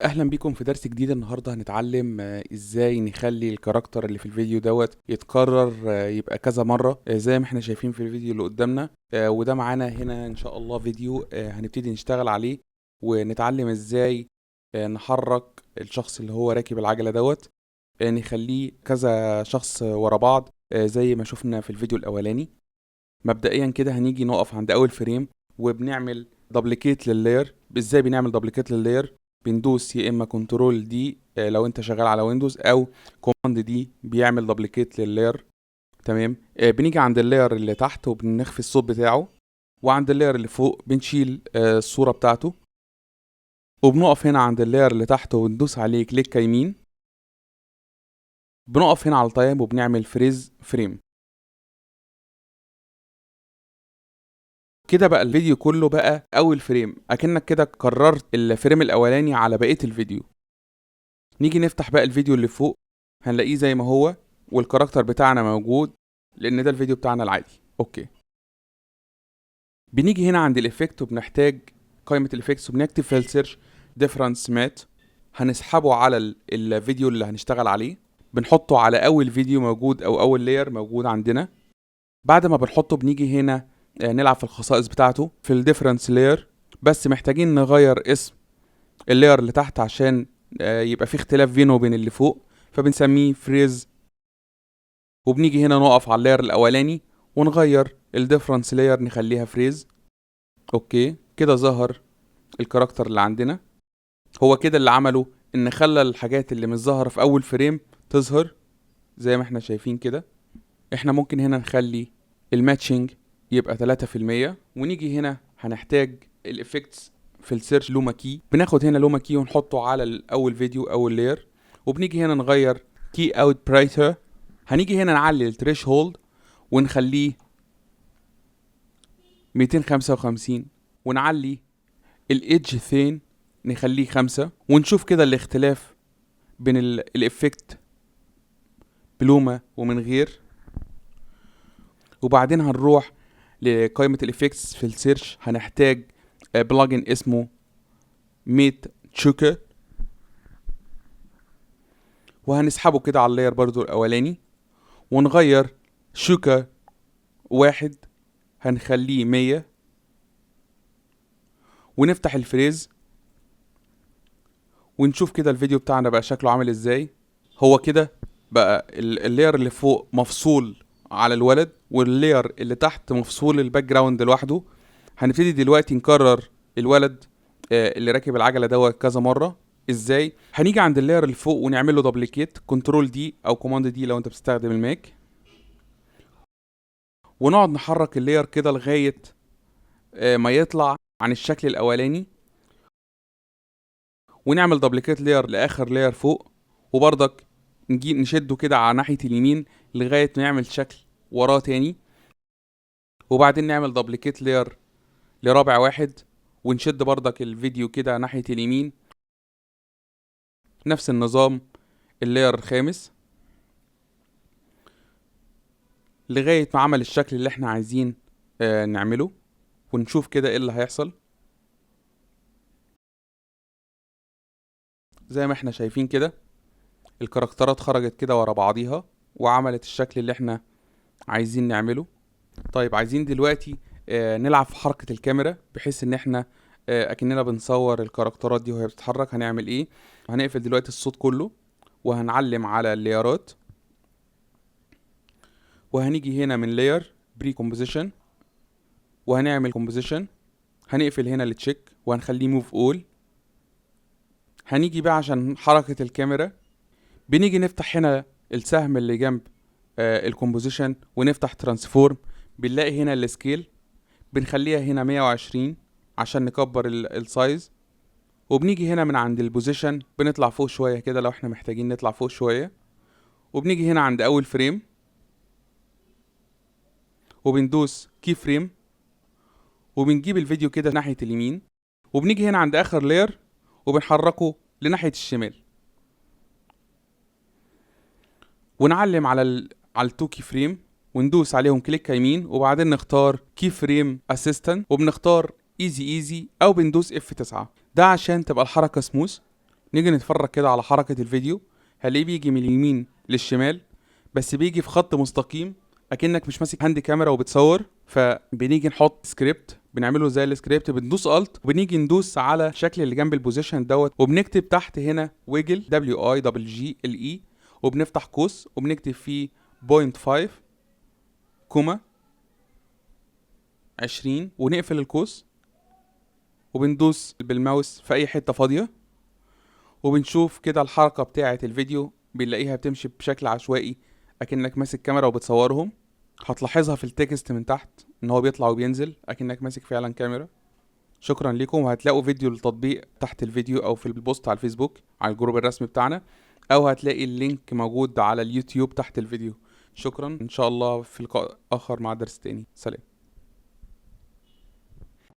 اهلا بيكم في درس جديد. النهارده هنتعلم ازاي نخلي الكاركتر اللي في الفيديو يتكرر يبقى كذا مره، زي ما احنا شايفين في الفيديو اللي قدامنا. وده معانا هنا ان شاء الله فيديو هنبتدي نشتغل عليه ونتعلم ازاي نحرك الشخص اللي هو راكب العجله نخليه كذا شخص ورا بعض، زي ما شفنا في الفيديو الاولاني. مبدئيا كده هنيجي نقف عند اول فريم وبنعمل دبليكيت لللاير. ازاي بنعمل دبليكيت لللاير؟ بندوس يا اما كنترول دي لو انت شغال على ويندوز، او كوماند دي بيعمل دبليكيت لللاير. تمام. بنيجي عند اللاير اللي تحت وبنخفي الصوت بتاعه، وعند اللاير اللي فوق بنشيل الصورة بتاعته، وبنقف هنا عند اللاير اللي تحت وبندوس عليه كليك يمين. بنقف هنا على التايم وبنعمل فريز فريم. كده بقى الفيديو كله بقى اول فريم، اكنك كده كررت الفريم الاولاني على بقية الفيديو. نيجي نفتح بقى الفيديو اللي فوق، هنلاقيه زي ما هو والكاركتر بتاعنا موجود، لان ده الفيديو بتاعنا العادي. اوكي. بنيجي هنا عند الافكت وبنحتاج قائمة الافكتس وبنكتب في السيرش ديفرنس مات. هنسحبه على الفيديو اللي هنشتغل عليه، بنحطه على اول فيديو موجود او اول لاير موجود عندنا. بعد ما بنحطه بنيجي هنا نلعب في الخصائص بتاعته في الديفرنس لاير، بس محتاجين نغير اسم اللاير اللي تحت عشان يبقى في اختلاف بينه وبين اللي فوق، فبنسميه فريز. وبنيجي هنا نقف على اللاير الاولاني ونغير الديفرنس لاير نخليها فريز. اوكي، كده ظهر الكاركتر اللي عندنا. هو كده اللي عمله ان خلى الحاجات اللي مش ظاهره في اول فريم تظهر زي ما احنا شايفين كده. احنا ممكن هنا نخلي الماتشنج يبقى 3%، ونيجي هنا هنحتاج الافكتس في السيرش لوما كي. بناخد هنا لوما كي ونحطه على الاول فيديو اول لاير، وبنيجي هنا نغير كي اوت برايتر. هنيجي هنا نعلي الثريش هولد ونخليه 255، ونعلي الايدج ثين نخليه 5، ونشوف كده الاختلاف بين الافكت بلومة ومن غير. وبعدين هنروح لقائمة الافكتس في السيرش، هنحتاج بلجن اسمه ميت تشوكر، وهنسحبه كده على اللاير برضو الاولاني، ونغير شوكر 1 هنخليه 100، ونفتح الفريز ونشوف كده الفيديو بتاعنا بقى شكله عامل ازاي. هو كده بقى اللاير اللي فوق مفصول على الولد، واللاير اللي تحت مفصول الباك جراوند لوحده. هنبتدي دلوقتي نكرر الولد اللي راكب العجله كذا مره. ازاي؟ هنيجي عند اللاير اللي فوق ونعمل له دبليكيت، كنترول دي او كوماند دي لو انت بتستخدم الماك، ونقعد نحرك اللاير كده لغايه ما يطلع عن الشكل الاولاني، ونعمل دبليكيت لاير لاخر لاير فوق، وبرضك نجي نشده كده على ناحيه اليمين لغايه ما يعمل شكل وراه تاني، وبعدين نعمل دبليكيت لاير لرابع واحد، ونشد برضك الفيديو كده ناحيه اليمين. نفس النظام اللاير الخامس لغايه ما عمل الشكل اللي احنا عايزين نعمله، ونشوف كده ايه اللي هيحصل. زي ما احنا شايفين كده الكاركترات خرجت كده ورا بعضيها وعملت الشكل اللي احنا عايزين نعمله. طيب عايزين دلوقتي نلعب في حركة الكاميرا بحيث ان احنا اكننا بنصور الكاركترات دي وهي بتتحرك. هنعمل ايه؟ هنقفل دلوقتي الصوت كله وهنعلم على الليارات، وهنيجي هنا من لاير بري كومبوزيشن وهنعمل كومبوزيشن. هنقفل هنا التشيك وهنخليه موف اول. هنيجي بقى عشان حركة الكاميرا، بنيجي نفتح هنا السهم اللي جنب الكومبوزيشن ونفتح ترانسفورم. بنلاقي هنا السكيل بنخليها هنا 120 عشان نكبر السايز. وبنيجي هنا من عند البوزيشن بنطلع فوق شوية كده لو احنا محتاجين نطلع فوق شوية، وبنيجي هنا عند اول فريم وبندوس كي فريم، وبنجيب الفيديو كده ناحية اليمين، وبنيجي هنا عند اخر لاير وبنحركه لناحية الشمال، ونعلم على التو كي فريم وندوس عليهم كليك يمين، وبعدين نختار كي فريم اسيستنت وبنختار ايزي او بندوس F9. ده عشان تبقى الحركة سموث. نيجي نتفرج كده على حركة الفيديو، هلاقيه بيجي من اليمين للشمال، بس بيجي في خط مستقيم اكنك مش ماسك هاند كاميرا وبتصور. فبنيجي نحط سكريبت، بنعمله زي السكريبت، بندوس الت وبنيجي ندوس على الشكل اللي جنب البوزيشن دوت، وبنكتب تحت هنا ويجل WIGGLE، وبنفتح قوس وبنكتب فيه 0.5 كوما 20 ونقفل القوس، وبندوس بالماوس في اي حتة فاضية، وبنشوف كده الحركة بتاعة الفيديو بنلاقيها بتمشي بشكل عشوائي اكنك ماسك كاميرا وبتصورهم. هتلاحظها في التكست من تحت ان هو بيطلع وبينزل اكنك ماسك فعلا كاميرا. شكرا لكم، وهتلاقوا فيديو التطبيق تحت الفيديو او في البوست على الفيسبوك على الجروب الرسمي بتاعنا، او هتلاقي اللينك موجود على اليوتيوب تحت الفيديو. شكرا، ان شاء الله في لقاء اخر مع درس تاني. سلام.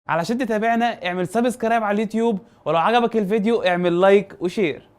علشان تتابعنا اعمل سبسكرايب على اليوتيوب، ولو عجبك الفيديو اعمل لايك وشير.